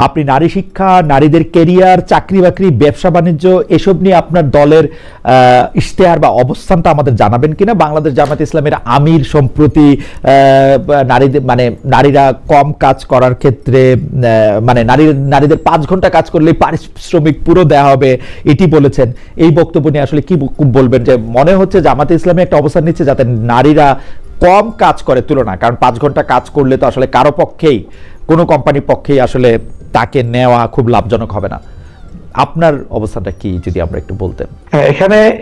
আপনি নারী শিক্ষা, নারীদের ক্যারিয়ার, চাকরি বাকরি, ব্যবসা বাণিজ্য এসব নিয়ে আপনার দলের ইশতেহার বা অবস্থানটা আমাদের জানাবেন কিনা? বাংলাদেশ জামায়াতে ইসলামের আমির সম্প্রতি নারীদের মানে নারীরা কম কাজ করার ক্ষেত্রে মানে নারীদের 5 ঘন্টা কাজ করলে পারিশ্রমিক পুরো দেওয়া হবে এটি বলেছেন। এই বক্তব্য নিয়ে আসলে কি বলবেন? যে মনে হচ্ছে জামায়াতে ইসলামী একটা অবস্থান নিচ্ছে যাতে নারীরা কম কাজ করে তুলনা, কারণ 5 ঘন্টা কাজ করলে তো আসলে কারো পক্ষেই, কোনো কোম্পানির পক্ষেই আসলে তাকে নেওয়া খুব লাভজনক হবে না। আপনার অবস্থানটা কি যদি আমরা একটু বলতেন? হ্যাঁ,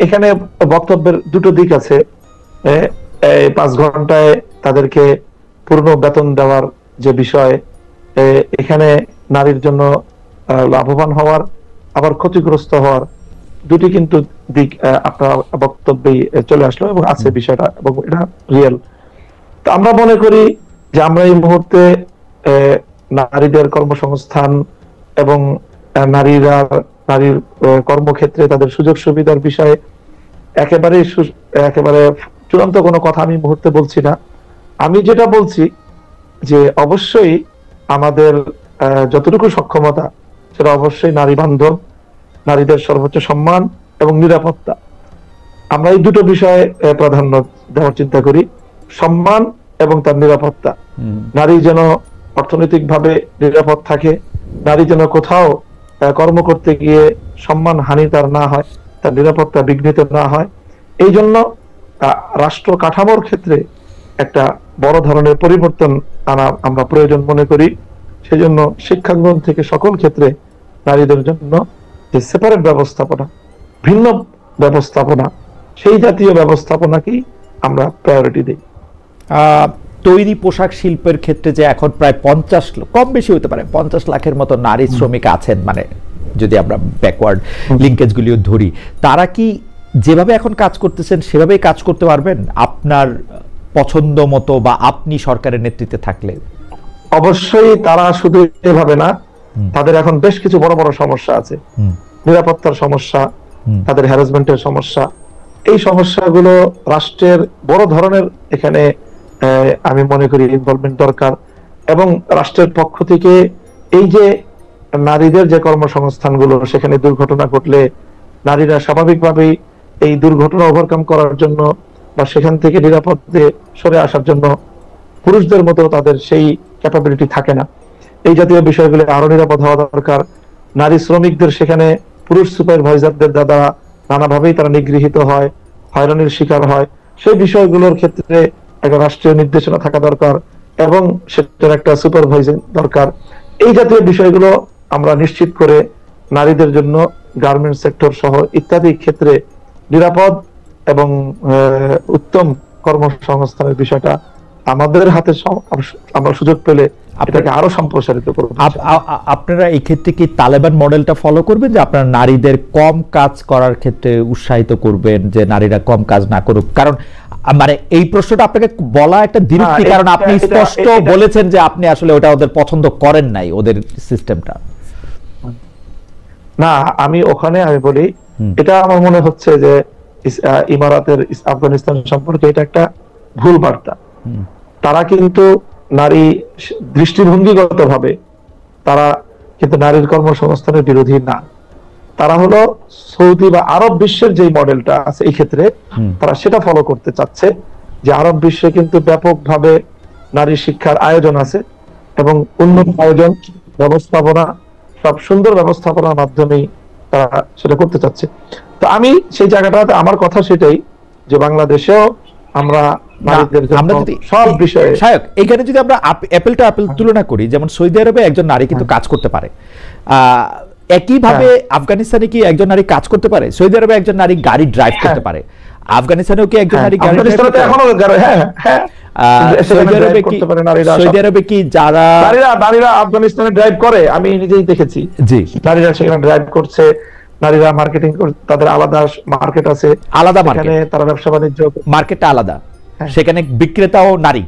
এখানে বক্তব্যের দুটো দিক আছে। 5 ঘন্টায় তাদেরকে পূর্ণ বেতন দেওয়ার যে বিষয়, এখানে নারীর জন্য লাভবান হওয়ার আবার ক্ষতিগ্রস্ত হওয়ার দুটি কিন্তু দিক আপনার বক্তব্যেই চলে আসলো এবং আছে বিষয়টা, এবং এটা রিয়েল। তো আমরা মনে করি যে আমরা এই মুহূর্তে নারীদের কর্মসংস্থান এবং নারীর কর্মক্ষেত্রে তাদের সুযোগ সুবিধার বিষয়ে একেবারে চূড়ান্ত কোনো কথা আমি মুহূর্তে বলছি না। আমি যেটা বলছি যে অবশ্যই আমাদের যতটুকু সক্ষমতা সেটা অবশ্যই নারী বান্ধব, নারীদের সর্বোচ্চ সম্মান এবং নিরাপত্তা, আমরা এই দুটো বিষয়ে প্রাধান্য দেওয়ার চিন্তা করি। সম্মান এবং তার নিরাপত্তা, নারী যেন অর্থনৈতিকভাবে নিরাপদ থাকে, নারী যেন কোথাও কর্ম করতে গিয়ে সম্মান হানি তার না হয়, তার নিরাপত্তা বিঘ্নিত না হয়। এই জন্য রাষ্ট্র কাঠামোর ক্ষেত্রে একটা বড় ধরনের পরিবর্তন আনা আমরা প্রয়োজন মনে করি। সেজন্য শিক্ষাঙ্গন থেকে সকল ক্ষেত্রে নারীদের জন্য যে সেপারেট ব্যবস্থাপনা, ভিন্ন ব্যবস্থাপনা, সেই জাতীয় ব্যবস্থাপনাকেই আমরা প্রায়োরিটি দিই। তৈরি পোশাক শিল্পের ক্ষেত্রে যে এখন প্রায় 50 কম বেশি হতে পারে 50 লাখের মতো নারী শ্রমিক আছেন, মানে যদি আমরা ব্যাকওয়ার্ড লিঙ্কেজগুলিও ধরি, তারা কি যেভাবে এখন কাজ করতেছেন সেভাবেই কাজ করতে পারবেন আপনার পছন্দ মতো বা আপনি সরকারের নেতৃত্বে থাকলে? অবশ্যই তারা শুধু এভাবে না, তাদের এখন বেশ কিছু বড় বড় সমস্যা আছে। নিরাপত্তার সমস্যা, তাদের হ্যারাসমেন্টের সমস্যা, এই সমস্যাগুলো রাষ্ট্রের বড় ধরনের এখানে আমি মনে করি ইনভলভমেন্ট দরকার। এবং রাষ্ট্রের পক্ষ থেকে এই যে নারীদের যে কর্মসংস্থানগুলো, সেখানে দুর্ঘটনা ঘটলে নারীরা স্বাভাবিকভাবেই এই দুর্ঘটনা ওভারকাম করার জন্য বা সেখান থেকে নিরাপদে সরে আসার জন্য পুরুষদের মতো তাদের সেই ক্যাপাবিলিটি থাকে না। এই জাতীয় বিষয়গুলো আরো নিরাপদ হওয়া দরকার। নারী শ্রমিকদের সেখানে পুরুষ সুপারভাইজারদের দ্বারা নানাভাবেই তারা নিগৃহীত হয়, হয়রানির শিকার হয়। সেই বিষয়গুলোর ক্ষেত্রে একটা রাষ্ট্রীয় নির্দেশনা থাকা দরকার এবং সেটার একটা সুপারভাইজিং দরকার। এই জাতীয় বিষয়গুলো আমরা নিশ্চিত করে নারীদের জন্য গার্মেন্ট সেক্টর সহ ইত্যাদি ক্ষেত্রে নিরাপদ এবং উত্তম কর্মসংস্থানের বিষয়টা আমাদের হাতে আমরা সুযোগ পেলে এটাকে আরো সম্প্রসারিত করব। আপনারা এই ক্ষেত্রে কি তালেবান মডেলটা ফলো করবেন, যে আপনারা নারীদের কম কাজ করার ক্ষেত্রে উৎসাহিত করবেন, যে নারীরা কম কাজ না করুক? কারণ মানে এই প্রশ্নটা আপনাকে বলা একটা দ্বিরুক্তি, কারণ আপনি স্পষ্ট বলেছেন যে আপনি আসলে ওটা ওদের পছন্দ করেন নাই, ওদের সিস্টেমটা। না, আমি বলি এটা আমার মনে হচ্ছে যে ইমারাতের আফগানিস্তান সম্পর্কে এটা একটা ভুল বার্তা। তারা কিন্তু নারী দৃষ্টিভঙ্গিগত ভাবে তারা কিন্তু নারীর কর্মসংস্থানের বিরোধী না। তারা হলো সৌদি বা আরব বিশ্বের যে মডেলটা আছে এই ক্ষেত্রে তারা সেটা ফলো করতে চাচ্ছে, যে আরব বিশ্বে কিন্তু ব্যাপকভাবে নারী শিক্ষার আয়োজন আছে এবং উন্নত আয়োজন, ব্যবস্থাপনা, সব সুন্দর ব্যবস্থাপনার মাধ্যমেই তারা সেটা করতে চাচ্ছে। তো আমি সেই জায়গাটাতে আমার কথা সেটাই, যে বাংলাদেশেও আমরা সব বিষয়ে এখানে যদি আমরা অ্যাপেল টু অ্যাপেল তুলনা করি, যেমন সৌদি আরবে একজন নারী কিন্তু কাজ করতে পারে, একইভাবে আফগানিস্তানে কি একজন নারী কাজ করতে পারে? সৌদি আরবে একজন নারী গাড়ি ড্রাইভ করতে পারে, আফগানিস্তানেও কি একজন নারী গাড়ি ড্রাইভ করতে পারে? সৌদি আরবে কি যারা নারীরা আফগানিস্তানে ড্রাইভ করে আমি নিজেই দেখেছি। জি, নারীরা সেখানে ড্রাইভ করছে, নারীরা মার্কেটিং করে, তাদের আলাদা মার্কেট আছে, আলাদা মার্কেট, তারা ব্যবসা বাণিজ্য, মার্কেটটা আলাদা, সেখানে বিক্রেতাও নারী।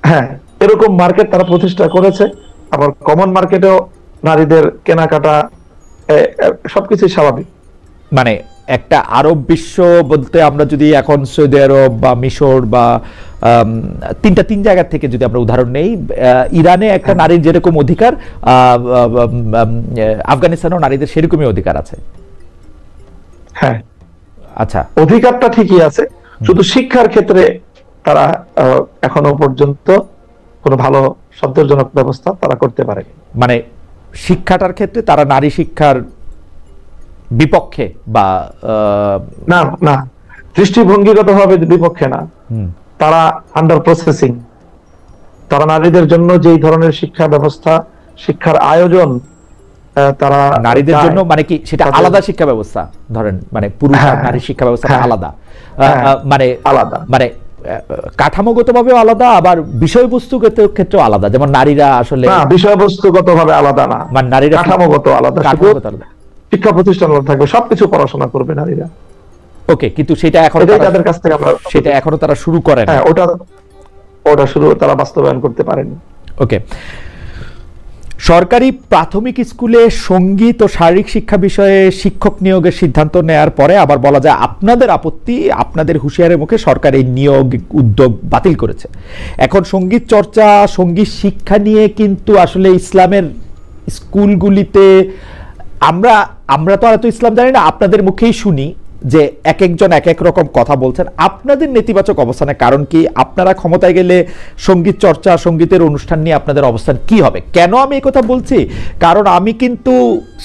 হ্যাঁ, এরকম মার্কেট তারা প্রতিষ্ঠা করেছে। আবার কমন মার্কেটেও নারীদের কেনাকাটা সবকিছু স্বাভাবিক। মানে একটা আরব বিশ্ব বলতে আমরা যদি এখন সৌদি আরব বা মিশর বা তিন জায়গা থেকে যদি আমরা উদাহরণ নেই, ইরানে একটা নারীর যেরকম অধিকার, আফগানিস্তানেও নারীদের সেরকমই অধিকার আছে। হ্যাঁ, আচ্ছা, অধিকারটা ঠিকই আছে, শুধু শিক্ষার ক্ষেত্রে তারা এখনো পর্যন্ত কোনো ভালো সন্তোষজনক ব্যবস্থা তারা করতে পারে। মানে শিক্ষাটার ক্ষেত্রে তারা নারী শিক্ষার বিপক্ষে বা না না, দৃষ্টিভঙ্গিগতভাবে বিপক্ষে না, তারা আন্ডার প্রসেসিং। তারা নারীদের জন্য যেই ধরনের শিক্ষা ব্যবস্থা, শিক্ষার আয়োজন তারা নারীদের জন্য, মানে কি সেটা আলাদা শিক্ষা ব্যবস্থা, ধরেন মানে পুরুষ আর নারী শিক্ষা ব্যবস্থা আলাদা, মানে আলাদা, মানে কাঠামোগতভাবেও আলাদা, আবার বিষয়বস্তুগত ক্ষেত্রেও আলাদা। যেমন নারীরা আসলে বিষয়বস্তুগতভাবে আলাদা না, মানে নারীরা কাঠামোগত আলাদা, শিক্ষা প্রতিষ্ঠান থাকবে, সবকিছু পড়াশোনা করবে নারীরা। ওকে, কিন্তু সেটা এখন তাদের কাছ থেকে আমরা, সেটা এখনো তারা শুরু করেন, হ্যাঁ, ওটা শুরু তারা বাস্তবায়ন করতে পারেনি। ওকে, সরকারি প্রাথমিক স্কুলে সঙ্গীত ও শারীরিক শিক্ষা বিষয়ে শিক্ষক নিয়োগের সিদ্ধান্ত নেয়ার পরে আবার বলা যায় আপনাদের আপত্তি, আপনাদের হুঁশিয়ারের মুখে সরকার এই নিয়োগ উদ্যোগ বাতিল করেছে। এখন সঙ্গীত চর্চা, সঙ্গীত শিক্ষা নিয়ে কিন্তু আসলে ইসলামের স্কুলগুলিতে আমরা তো আর এত ইসলাম জানি না, আপনাদের মুখেই শুনি যে এক একজন এক এক রকম কথা বলছেন। আপনাদের নেতিবাচক অবস্থানের কারণ কি? আপনারা ক্ষমতায় গেলে সঙ্গীত চর্চা, সঙ্গীতের অনুষ্ঠান নিয়ে আপনাদের অবস্থান কি হবে? কেন আমি এই কথা বলছি? কারণ আমি কিন্তু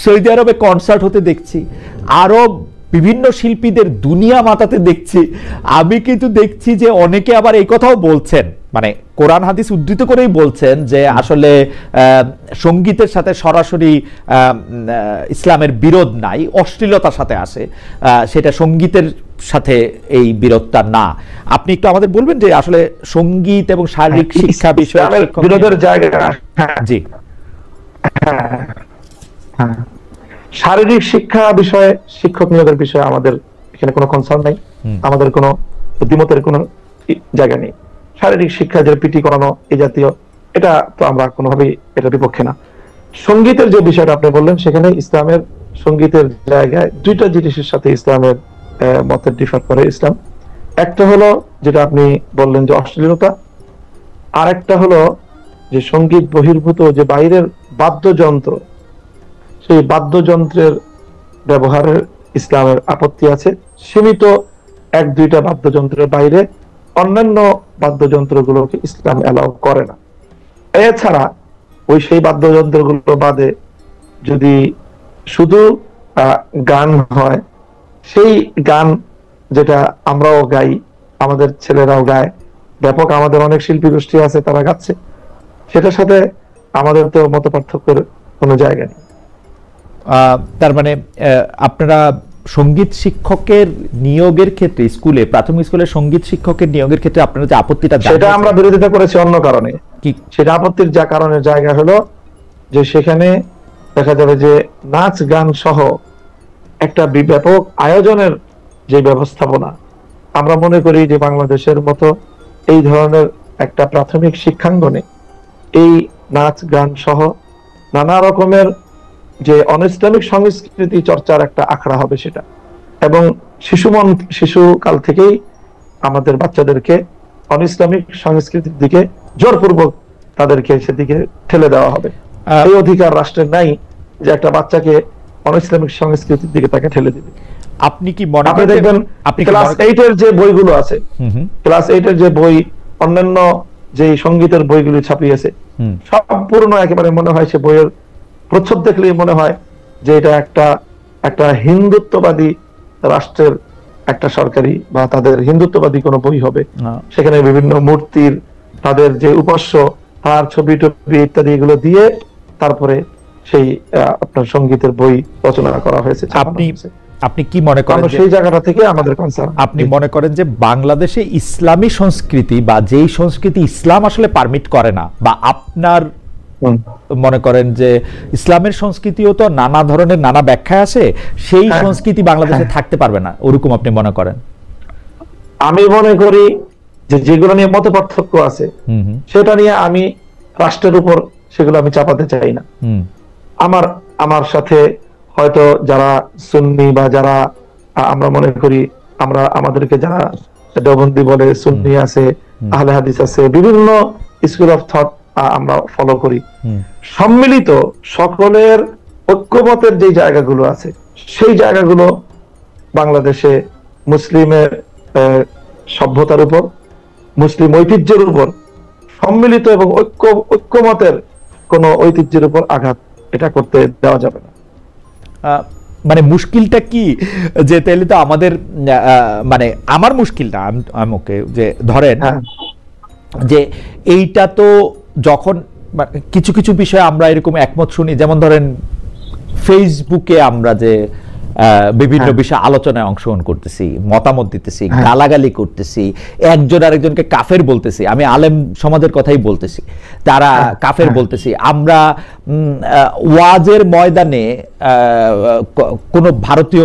সৌদি আরবে কনসার্ট হতে দেখছি, আরব বিভিন্ন শিল্পীদের দুনিয়া মাতাতে দেখছি। আমি কিন্তু দেখছি যে অনেকে আবার এই কথাও বলছেন, মানে কোরআন হাদিস উদ্ধৃত করেই বলছেন যে আসলে সঙ্গীতের সাথে সরাসরি ইসলামের বিরোধ নাই, অশ্লীলতার সাথে আসে, সেটা সঙ্গীতের সাথে এই বিরোধটা না। আপনি একটু আমাদের বলবেন যে আসলে সঙ্গীত এবং শারীরিক শিক্ষা বিষয়ে বিরোধের জায়গা। জি, হ্যাঁ, শারীরিক শিক্ষা বিষয়ে, শিক্ষক নিয়োগের বিষয়ে আমাদের এখানে কোনো কনসার্ন নাই, আমাদের কোনো বুদ্ধিমতের কোনো জায়গা নেই। শারীরিক শিক্ষা, যে পিটি করানো এই জাতীয়, এটা তো আমরা কোনোভাবেই এটার বিপক্ষে না। সঙ্গীতের যে বিষয়টা আপনি বললেন, সেখানে ইসলামের সঙ্গীতের জায়গায় দুইটা জিনিসের সাথে ইসলামের মতের ডিফার করে ইসলাম। একটা হলো যেটা আপনি বললেন যে অশ্লীলতা, আর একটা হলো যে সঙ্গীত বহির্ভূত যে বাইরের বাদ্যযন্ত্র, সেই বাদ্যযন্ত্রের ব্যবহারের ইসলামের আপত্তি আছে। সীমিত এক দুইটা বাদ্যযন্ত্রের বাইরে অন্যান্য বাদ্যযন্ত্রগুলোকে ইসলাম অ্যালাউ করে না। এছাড়া ওই সেই বাদ্যযন্ত্রগুলো বাদে যদি শুধু গান হয়, সেই গান যেটা আমরাও গাই, আমাদের ছেলেরাও গায়, ব্যাপক আমাদের অনেক শিল্পী গোষ্ঠী আছে তারা গাচ্ছে, সেটার সাথে আমাদের তো মত পার্থক্যের কোনো জায়গা নেই। তার মানে আপনারা সঙ্গীত শিক্ষকের নিয়োগের ক্ষেত্রে, স্কুলে, প্রাথমিক স্কুলে সঙ্গীত শিক্ষকের নিয়োগের ক্ষেত্রে আপনারা যে আপত্তিটা, সেটা আমরা বিরোধিতা করেছি অন্য কারণে। সেটা আপত্তির যা কারণের জায়গা হলো যে সেখানে দেখা যাবে যে নাচ গান সহ একটা ব্যাপক আয়োজনের যে ব্যবস্থাপনা, আমরা মনে করি যে বাংলাদেশের মতো এই ধরনের একটা প্রাথমিক শিক্ষাঙ্গনে এই নাচ গান সহ নানা রকমের যে অনৈসলামিক সংস্কৃতি চর্চার একটা আখড়া হবে সেটা, এবং শিশুকাল থেকেই আমাদের বাচ্চাদেরকে অনৈসলামিক সংস্কৃতির দিকে জোরপূর্বক তাদেরকে সেদিকে ঠেলে দেওয়া হবে। এই অধিকার রাষ্ট্রের নাই যে একটা বাচ্চাকে অনৈসলামিক সংস্কৃতির দিকে তাকে ঠেলে দিবে। আপনি কি মনে করেন, দেখবেন ক্লাস 8 এর যে বইগুলো আছে, ক্লাস 8 এর যে বই, অন্যান্য যে সঙ্গীতের বইগুলি ছাপিয়েছে, সম্পূর্ণ একেবারে মনে হয় সে বইয়ের প্রচ্ছদ দেখলেই মনে হয় যে এটা একটা হিন্দুত্ববাদী রাষ্ট্রের একটা সরকারি বা তাদের হিন্দুত্ববাদী কোনো বই হবে। সেখানে বিভিন্ন মূর্তির, তাদের যে উপাস্য, তার ছবি টবি ইত্যাদি এগুলো দিয়ে তারপরে সেই আপনার সঙ্গীতের বই রচনা করা হয়েছে। আপনি কি মনে করেন, সেই জায়গাটা থেকে আমাদের কনসার্ন, আপনি মনে করেন যে বাংলাদেশে ইসলামী সংস্কৃতি বা যেই সংস্কৃতি ইসলাম আসলে পারমিট করে না, বা আপনার মনে করেন যে ইসলামের সংস্কৃতিও তো নানা ধরনের নানা ব্যাখ্যা আছে, সেই সংস্কৃতি বাংলাদেশে থাকতে পারবে না, ওরকম আপনি মনে করেন? আমি মনে করি যে যেগুলো নিয়ে মত পার্থক্য আছে সেটা নিয়ে আমি রাষ্ট্রের উপর সেগুলো আমি চাপাতে চাই না। আমার সাথে হয়তো যারা সুন্নি বা যারা আমরা মনে করি আমরা আমাদেরকে যারা দেওবন্দি বলে, সুন্নি আছে, আহলে হাদিস আছে, বিভিন্ন স্কুল অফ থট আমরা ফলো করি, সম্মিলিত সকলের ঐক্যমতের যে জায়গাগুলো আছে সেই জায়গাগুলো বাংলাদেশে মুসলিমের সভ্যতার উপর, মুসলিম ঐতিহ্যের উপর সম্মিলিত এবং ঐক্যমতের কোন ঐতিহ্যের উপর আঘাত এটা করতে দেওয়া যাবে না। মানে মুশকিলটা কি যে তাহলে তো আমাদের মানে আমার মুশকিলটা আমি ওকে যে ধরেন যে এইটা তো যখন কিছু কিছু বিষয়ে আমরা এরকম একমত শুনি, যেমন ধরেন ফেসবুকে আমরা যে বিভিন্ন বিষয়ে আলোচনায় অংশগ্রহণ করতেছি, মতামত দিতেছি, গালাগালি করতেছি, একজন আরেকজনকে কাফের বলতেছি, আমি আলেম সমাজের কথাই বলতেছি, তারা কাফের বলতেছি, আমরা ওয়াজের ময়দানে কোন ভারতীয়,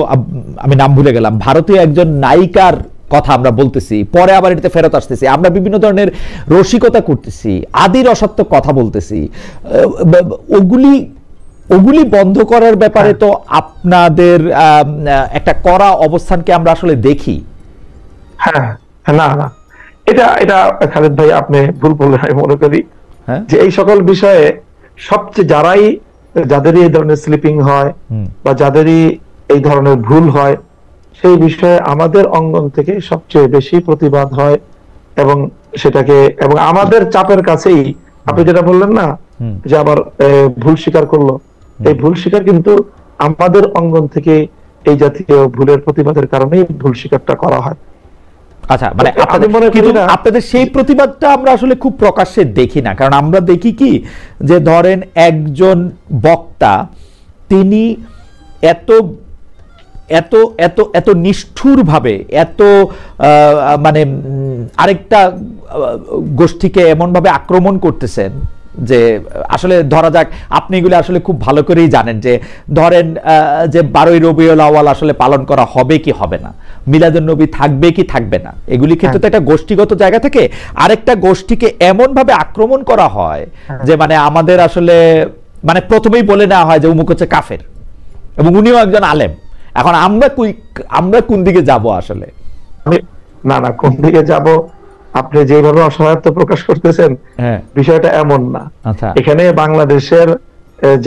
আমি নাম ভুলে গেলাম, ভারতীয় একজন নায়িকার কথা আমরা বলতেছি, পরে আবার এটাতে ফেরত আসতেছি, আমরা বিভিন্ন ধরনের রসিকতা করতেছি, আদির অসত্য কথা বলতেছি, ওগুলি বন্ধ করার ব্যাপারে তো আপনাদের একটা কড়া অবস্থানকে আমরা আসলে দেখি। হ্যাঁ, না না, এটা খালেদ ভাই আপনি ভুল বললেন। আমি মনে করি যে এই সকল বিষয়ে সবচেয়ে যাদেরই এই ধরনের স্লিপিং হয় বা যাদেরই এই ধরনের ভুল হয়, সেই বিষয়ে আমাদের অঙ্গন থেকে সবচেয়ে বেশি প্রতিবাদ হয় এবং সেটাকে এবং আমাদের চাপের কাছেই আপনি যেটা বললেন না যে আবার ভুল স্বীকার করলো, এই ভুল স্বীকার কিন্তু আমাদের অঙ্গন থেকে এই জাতীয় ভুলের প্রতিবাদের কারণেই ভুল স্বীকারটা করা হয়। আচ্ছা, মানে আপনাদের সেই প্রতিবাদটা আমরা আসলে খুব প্রকাশ্যে দেখি না, কারণ আমরা দেখি কি যে ধরেন একজন বক্তা তিনি এত এত এত এত নিষ্ঠুরভাবে এত মানে আরেকটা গোষ্ঠীকে এমনভাবে আক্রমণ করতেছেন যে আসলে ধরা যাক, আপনি এগুলো আসলে খুব ভালো করেই জানেন যে ধরেন যে 12ই রবিউল আউয়াল আসলে পালন করা হবে কি হবে না, মিলাদুন নবী থাকবে কি থাকবে না, এগুলি ক্ষেত্রে তো একটা গোষ্ঠীগত জায়গা থেকে আরেকটা গোষ্ঠীকে এমন ভাবে আক্রমণ করা হয় যে মানে আমাদের আসলে মানে প্রথমেই বলে নেওয়া হয় যে উমুক হচ্ছে কাফের এবং উনিও একজন আলেম। এখন আমরা কোন দিকে যাব আসলে? না না, কোন দিকে যাব আপনি যেভাবে অসহায়ত্ব প্রকাশ করতেছেন বিষয়টা এমন না। এখানে বাংলাদেশের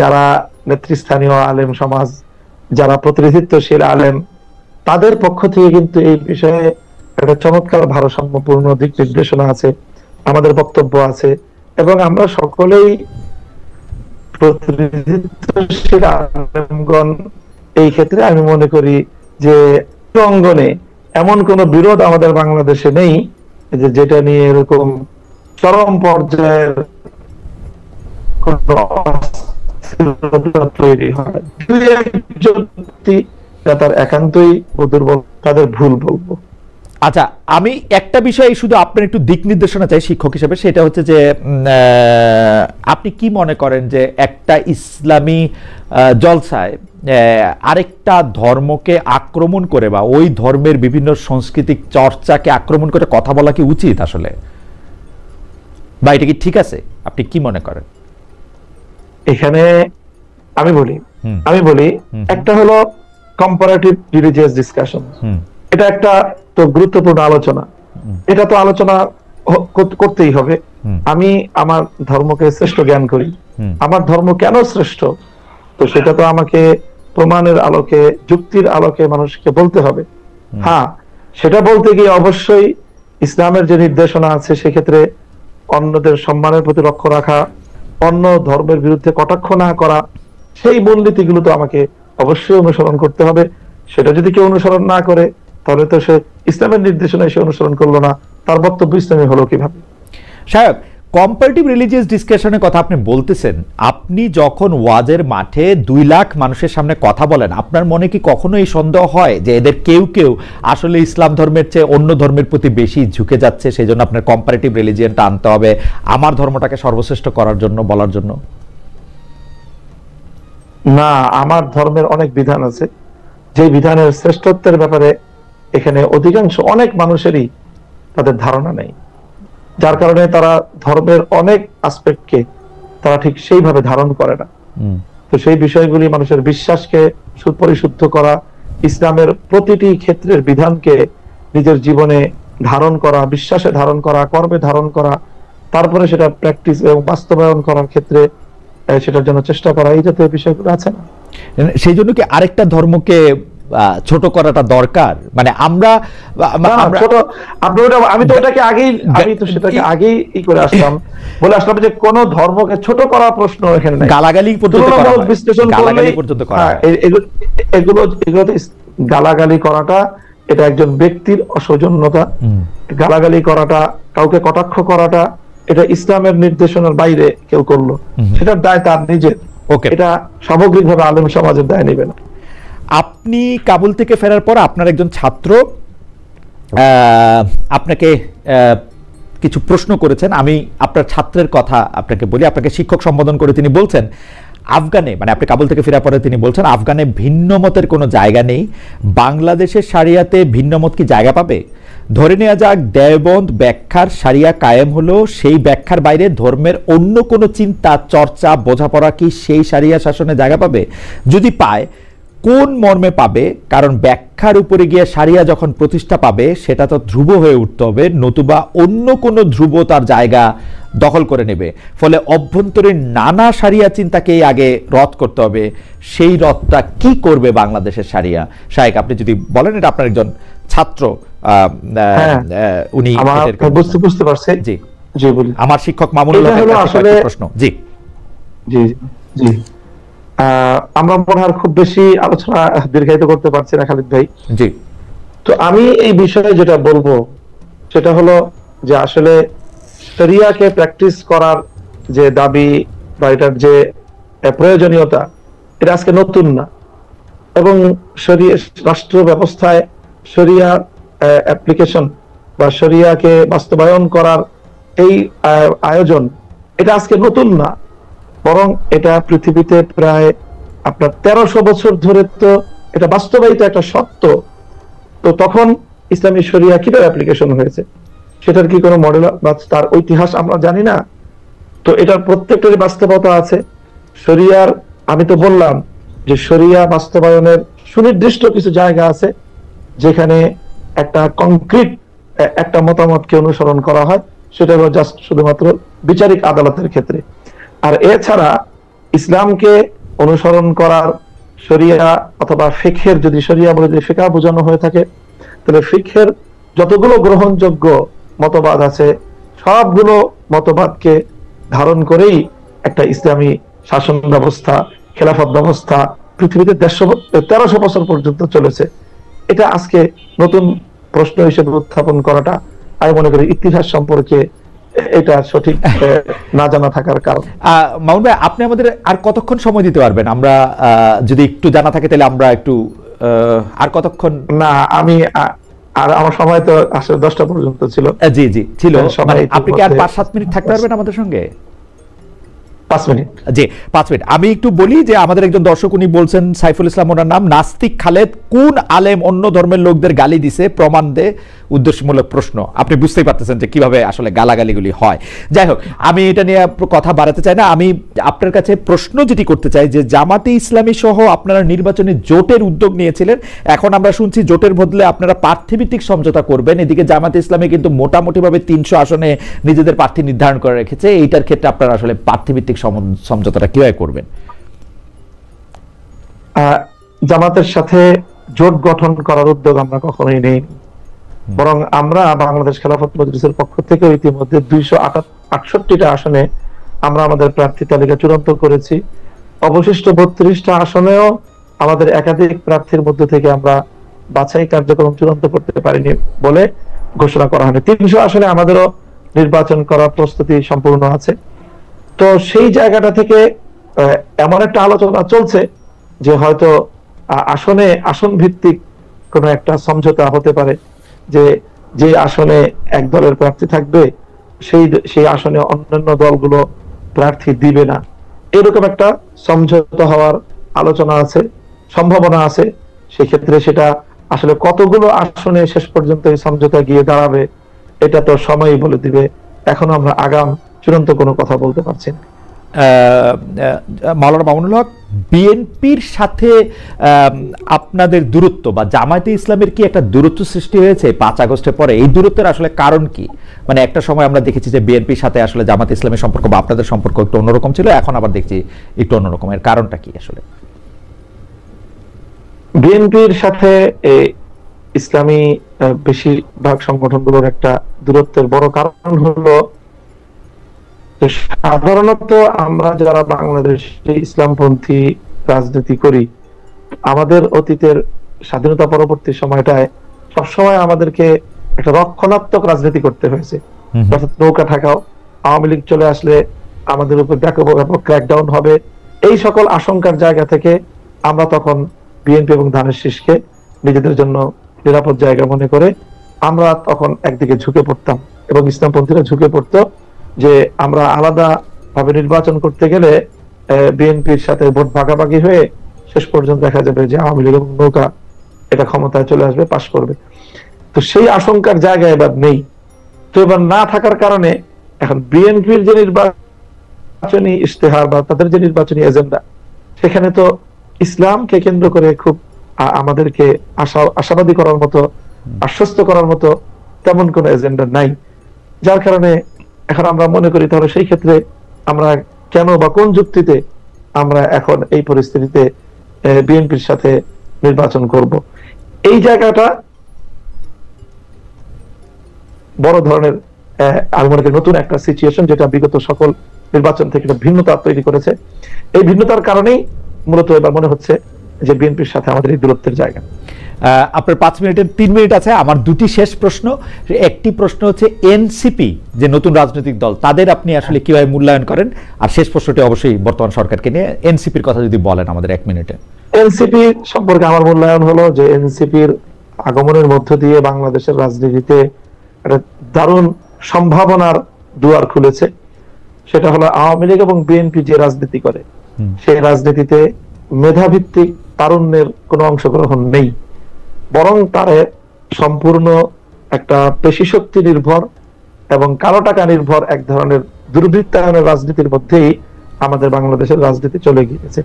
যারা নেতৃস্থানীয় আলেম সমাজ, যারা প্রতিনিধিত্বশীল আলেম, তাদের পক্ষ থেকে কিন্তু এই বিষয়ে একটা চমৎকার ভারসাম্যপূর্ণ দিক নির্দেশনা আছে, আমাদের বক্তব্য আছে এবং আমরা সকলেই প্রতিনিধিত্বশীল আলেমগণ এই ক্ষেত্রে আমি মনে করি যে অঙ্গনে এমন কোন বিরোধ আমাদের বাংলাদেশে নেই যেটা নিয়ে এরকম চরম পর্যায়ের তৈরি হয়। তার একান্তই দুর্বল, তাদের ভুল বলবো। আচ্ছা, আমি একটা বিষয় শুধু আপনার একটু দিক নির্দেশনা চাই শিক্ষক হিসেবে, সেটা হচ্ছে যে আপনি কি মনে করেন যে একটা ইসলামী জলসায় আরেকটা ধর্মকে আক্রমণ করে বা ওই ধর্মের বিভিন্ন সাংস্কৃতিক চর্চাকে আক্রমণ করে কথা বলা কি উচিত আসলে, বা এটা কি ঠিক আছে? আপনি কি মনে করেন? এখানে আমি বলি একটা হলো কম্পারেটিভ রিলিজিয়াস ডিসকাশন, এটা একটা তো গুরুত্বপূর্ণ আলোচনা, এটা তো আলোচনা করতেই হবে। আমি আমার ধর্মকে শ্রেষ্ঠ জ্ঞান করি, আমার ধর্ম কেন শ্রেষ্ঠ, তো সেটা তো আমাকে প্রমাণের আলোকে, যুক্তির আলোকে মানুষকে বলতে হবে। হ্যাঁ, সেটা বলতে গিয়ে অবশ্যই ইসলামের যে নির্দেশনা আছে সেক্ষেত্রে অন্যদের সম্মানের প্রতি লক্ষ্য রাখা, অন্য ধর্মের বিরুদ্ধে কটাক্ষ না করা, সেই মূলনীতিগুলো তো আমাকে অবশ্যই অনুসরণ করতে হবে। সেটা যদি কেউ অনুসরণ না করে তাহলে তো সে ইসলামের নির্দেশনা সে অনুসরণ করলো না, তার বক্তব্য ইসলামী হলো কিভাবে? সাহেব, কম্পারেটিভ রিলিজিয়াস ডিসকাশনের কথা আপনি বলতেছেন, আপনি যখন ওয়াজের মাঠে 2 লাখ মানুষের সামনে কথা বলেন, আপনার মনে কি কখনো এই সন্দেহ হয় যে এদের কেউ কেউ আসলে ইসলাম ধর্মের চেয়ে অন্য ধর্মের প্রতি বেশি ঝুঁকে যাচ্ছে, সেই জন্য আপনার কম্পারেটিভ রিলিজিয়ানটা আনতে হবে আমার ধর্মটাকে সর্বশ্রেষ্ঠ করার জন্য, বলার জন্য? না, আমার ধর্মের অনেক বিধান আছে, যে বিধানের শ্রেষ্ঠত্বের ব্যাপারে এখানে অধিকাংশ অনেক মানুষেরই তাদের ধারণা নেই, যার কারণে তারা ধর্মের অনেক আসপেক্টকে তারা ঠিক সেইভাবে ধারণ করে না। তো সেই বিষয়গুলি মানুষের বিশ্বাসকে পরিশুদ্ধ করা, ইসলামের প্রতিটি ক্ষেত্রের বিধানকে নিজের জীবনে ধারণ করা, বিশ্বাসে ধারণ করা, কর্মে ধারণ করা, তারপরে সেটা প্র্যাকটিস এবং বাস্তবায়ন করার ক্ষেত্রে সেটার জন্য চেষ্টা করা, এই জাতীয় বিষয়গুলো আছে না? সেই জন্য কি আরেকটা ধর্মকে ছোট করাটা দরকার? মানে আমরা ছোট, আমি তো ওটাকে আগেই, আমি তো সেটাকে আগেই করে আসলাম, বলে আসলাম যে কোন ধর্মকে ছোট করার প্রশ্ন এখানে নাই। গালাগালি পর্যন্ত করা হয়, বিশ্লেষণ গালাগালি পর্যন্ত করা হয়। এগুলোতে গালাগালি করাটা এটা একজন ব্যক্তির অসৌজন্যতা। গালাগালি করাটা, কাউকে কটাক্ষ করাটা, এটা ইসলামের নির্দেশনার বাইরে কেউ করলো, সেটার দায় তার নিজের। এটা সামগ্রিকভাবে আলেম সমাজের দায় নেবে না। আপনি কাবুল থেকে ফেরার পর আপনার একজন ছাত্র আপনাকে কিছু প্রশ্ন করেছেন। আমি আপনার ছাত্রের কথা আপনাকে বলি, আপনাকে শিক্ষক সম্বোধন করে তিনি বলছেন আফগানে, মানে আপনি কাবুল থেকে ফেরার পরে তিনি বলছেন আফগানে ভিন্ন মতের কোনো জায়গা নেই, বাংলাদেশের শারিয়াতে ভিন্ন মত কি জায়গা পাবে? ধরে নেওয়া যাক দেওবন্দ ব্যাখ্যার শারিয়া কায়েম হলো, সেই ব্যাখ্যার বাইরে ধর্মের অন্য কোনো চিন্তা, চর্চা, বোঝাপড়া কি সেই শারিয়া শাসনে জায়গা পাবে? যদি পায়, কোন মর্মে পাবে? কারণ ব্যাখ্যার উপরে গিয়ে শারিয়া যখন প্রতিষ্ঠা পাবে সেটা তো ধ্রুব হয়ে উঠতে হবে, নতুবা অন্য কোনো ধ্রুব তার জায়গা দখল করে নেবে। ফলে অভ্যন্তরীণ নানা শারিয়া চিন্তাকেই আগে রদ করতে হবে। সেই রদটা কি করবে বাংলাদেশের শারিয়া? শায়েক, আপনি যদি বলেন, এটা আপনার একজন ছাত্র, উনি বুঝতে পারছে। জি জি, বলি। আমার শিক্ষক মামুনুল হকের আসলে প্রশ্ন। জি জি জি আমরা মনে হয় খুব বেশি আলোচনা দীর্ঘায়িত করতে পারছি না খালিদ ভাই। জি, তো আমি এই বিষয়ে যেটা বলবো সেটা হলো যে আসলে শরিয়াকে প্র্যাকটিস করার যে দাবি বা এটার যে প্রয়োজনীয়তা, এটা আজকে নতুন না। এবং রাষ্ট্র ব্যবস্থায় শরিয়া অ্যাপ্লিকেশন বা শরিয়াকে বাস্তবায়ন করার এই আয়োজন, এটা আজকে নতুন না, বরং এটা পৃথিবীতে প্রায় আপনার 1300 বছর ধরে তো এটা বাস্তবায়িত একটা সত্য। তো তখন ইসলামী শরিয়া কিভাবে অ্যাপ্লিকেশন হয়েছে সেটার কি কোনো মডেল বা তার ইতিহাস আমরা জানি না। তো এটার প্রত্যেকটারই বাস্তবতা আছে। শরিয়ার, আমি তো বললাম যে শরিয়া বাস্তবায়নের সুনির্দিষ্ট কিছু জায়গা আছে যেখানে একটা কংক্রিট একটা মতামতকে অনুসরণ করা হয়, সেটা হলো জাস্ট শুধুমাত্র বিচারিক আদালতের ক্ষেত্রে। আর এছাড়া ইসলামকে অনুসরণ করার শরিয়া অথবা ফিকহের, যদি শরিয়া বলে যদি ফিকহ বোঝানো হয়ে থাকে, তাহলে ফিকহের যতগুলো গ্রহণযোগ্য মতবাদ আছে সবগুলো মতবাদকে ধারণ করেই একটা ইসলামী শাসন ব্যবস্থা, খেলাফত ব্যবস্থা পৃথিবীতে 1300 বছর পর্যন্ত চলেছে। এটা আজকে নতুন প্রশ্ন হিসেবে উত্থাপন করাটা আমি মনে করি ইতিহাস সম্পর্কে এটা সঠিক না জানা থাকার কারণ। মামুন ভাই, আপনি আমাদের আর কতক্ষণ সময় দিতে পারবেন? আমরা যদি একটু জানা থাকে তাহলে আমরা একটু আর কতক্ষণ? না, আমি আর আমার সময় তো আসলে 10টা পর্যন্ত ছিল। জি জি ছিল। আপনি কি আর 5-7 মিনিট থাকতে পারবেন আমাদের সঙ্গে? 5 মিনিট। জি, 5 মিনিট। আমি একটু বলি যে আমাদের একজন দর্শক, উনি বলছেন সাইফুল ইসলাম ওনার নাম, নাস্তিক খালেদ কোন আলেম অন্য ধর্মের লোকদের গালি দিছে প্রমাণ দে, উদ্দেশ্যমূলক প্রশ্ন। আপনি বুঝতেই পারতেছেন যে কিভাবে আসলে গালাগালিগুলি হয়। যাই হোক, আমি এটা নিয়ে কথা বাড়াতে চাই না। আমি আপনার কাছে প্রশ্ন যেটি করতে চাই যে জামাতে ইসলামী সহ আপনারা নির্বাচনী জোটের উদ্যোগ নিয়েছিলেন, এখন আমরা শুনছি জোটের বদলে আপনারা প্রার্থীভিত্তিক সমঝোতা করবেন। এদিকে জামাতে ইসলামী কিন্তু মোটামুটিভাবে 300 আসনে নিজেদের প্রার্থী নির্ধারণ করে রেখেছে। এইটার ক্ষেত্রে আপনারা আসলে প্রার্থীভিত্তিক সমঝোতাটা কিভাবে করবেন? জামাতের সাথে জোট গঠন করার উদ্যোগ আমরা কখনোই নেই, বরং আমরা বাংলাদেশ খেলাফত মজলিসের পক্ষ থেকে ইতিমধ্যে 268টা আসনে আমরা আমাদের প্রার্থী তালিকা চূড়ান্ত করেছি। অবশিষ্ট 32টা আসনেও আমাদের একাধিক প্রার্থীর মধ্যে থেকে আমরা বাছাই কার্যক্রম চূড়ান্ত করতে পারিনি বলে ঘোষণা করা হয়নি। 300 আসনে আমাদেরও নির্বাচন করার প্রস্তুতি সম্পূর্ণ আছে। তো সেই জায়গাটা থেকে এমন একটা আলোচনা চলছে যে হয়তো আসন ভিত্তিক কোনো একটা সমঝোতা হতে পারে, যে আসনে এক দলের প্রার্থী থাকবে সেই আসনে অন্যান্য দলগুলো প্রার্থী দিবে না, এরকম একটা সমঝোতা হওয়ার আলোচনা আছে, সম্ভাবনা আছে। সেক্ষেত্রে সেটা আসলে কতগুলো আসনে শেষ পর্যন্ত এই সমঝোতা গিয়ে দাঁড়াবে এটা তো সময়ই বলে দিবে। এখন আমরা আগাম চূড়ান্ত কোনো কথা বলতে পারছি না। মাওলানা মামুনুল হক, বিএনপির সাথে আপনাদের দূরত্ব বা জামায়াতে ইসলামের কি একটা দূরত্ব সৃষ্টি হয়েছে 5 আগস্টের পরে? এই দূরত্বের আসলে কারণ কি? মানে একটা সময় আমরা দেখেছি যে বিএনপির সাথে আসলে জামায়াতে ইসলামের সম্পর্ক বা আপনাদের সম্পর্ক একটু অন্যরকম ছিল, এখন আবার দেখছি একটু অন্যরকম। এর কারণটা কি আসলে? বিএনপির সাথে ইসলামী বেশিরভাগ সংগঠনগুলোর একটা দূরত্বের বড় কারণ হলো যে সাধারণত আমরা যারা বাংলাদেশে ইসলামপন্থী রাজনীতি করি, আমাদের অতীতের স্বাধীনতা পরবর্তী সময়টায় সবসময় আমাদেরকে একটা রক্ষণাত্মক রাজনীতি করতে হয়েছে। অর্থাৎ নৌকা ঠাকাও, আওয়ামী লীগ চলে আসলে আমাদের উপর ব্যাপক ক্র্যাকডাউন হবে, এই সকল আশঙ্কার জায়গা থেকে আমরা তখন বিএনপি এবং ধানের শীষকে নিজেদের জন্য নিরাপদ জায়গা মনে করে আমরা তখন একদিকে ঝুঁকে পড়তাম এবং ইসলামপন্থীরা ঝুঁকে পড়তো যে আমরা আলাদা ভাবে নির্বাচন করতে গেলে বিএনপির সাথে ভোট ভাগাভাগি হয়ে শেষ পর্যন্ত দেখা যাবে যে আওয়ামী লীগ এবং নৌকা এটা ক্ষমতায় চলে আসবে, পাশ করবে। তো সেই আশঙ্কার জায়গা এবার নেই। তো এবার না থাকার কারণে এখন বিএনপির যে নির্বাচনী ইশতেহার বা তাদের যে নির্বাচনী এজেন্ডা, সেখানে তো ইসলামকে কেন্দ্র করে খুব আমাদেরকে আশাবাদী করার মতো, আশ্বস্ত করার মতো তেমন কোনো এজেন্ডা নাই। যার কারণে এখন আমরা মনে করি তাহলে সেই ক্ষেত্রে আমরা কেন বা কোন যুক্তিতে আমরা এখন এই পরিস্থিতিতে বিএনপির সাথে নির্বাচন করব, এই জায়গাটা বড় ধরনের আমি মনে করি নতুন একটা সিচুয়েশন, যেটা বিগত সকল নির্বাচন থেকে একটা ভিন্নতা তৈরি করেছে। এই ভিন্নতার কারণেই মূলত এবার মনে হচ্ছে যে বিএনপির সাথে আমাদের এই দূরত্বের জায়গা। আপনার 5 মিনিটের 3 মিনিট আছে, আমার দুটি শেষ প্রশ্ন। একটি প্রশ্ন হচ্ছে এনসিপি যে নতুন রাজনৈতিক দল, তাদের আপনি আসলে কিভাবে মূল্যায়ন করেন? আর শেষ প্রশ্নটি অবশ্যই বর্তমান সরকারকে নিয়ে, এনসিপির কথা যদি বলেন আমাদের 1 মিনিটে। এনসিপি সম্পর্কে আমার মূল্যায়ন হলো যে এনসিপির আগমনের মধ্য দিয়ে বাংলাদেশের রাজনীতিতে একটা দারুণ সম্ভাবনার দুয়ার খুলেছে। সেটা হলো আওয়ামী লীগ এবং বিএনপি যে রাজনীতি করে সেই রাজনীতিতে মেধাভিত্তিক তারুণ্যের কোনো অংশগ্রহণ নেই, বরং তারে সম্পূর্ণ একটা পেশি শক্তি নির্ভর এবং কালো টাকা নির্ভর এক ধরনের দুর্বৃত্তায়নের রাজনীতির মধ্যেই আমাদের বাংলাদেশের রাজনীতি চলে গিয়েছে।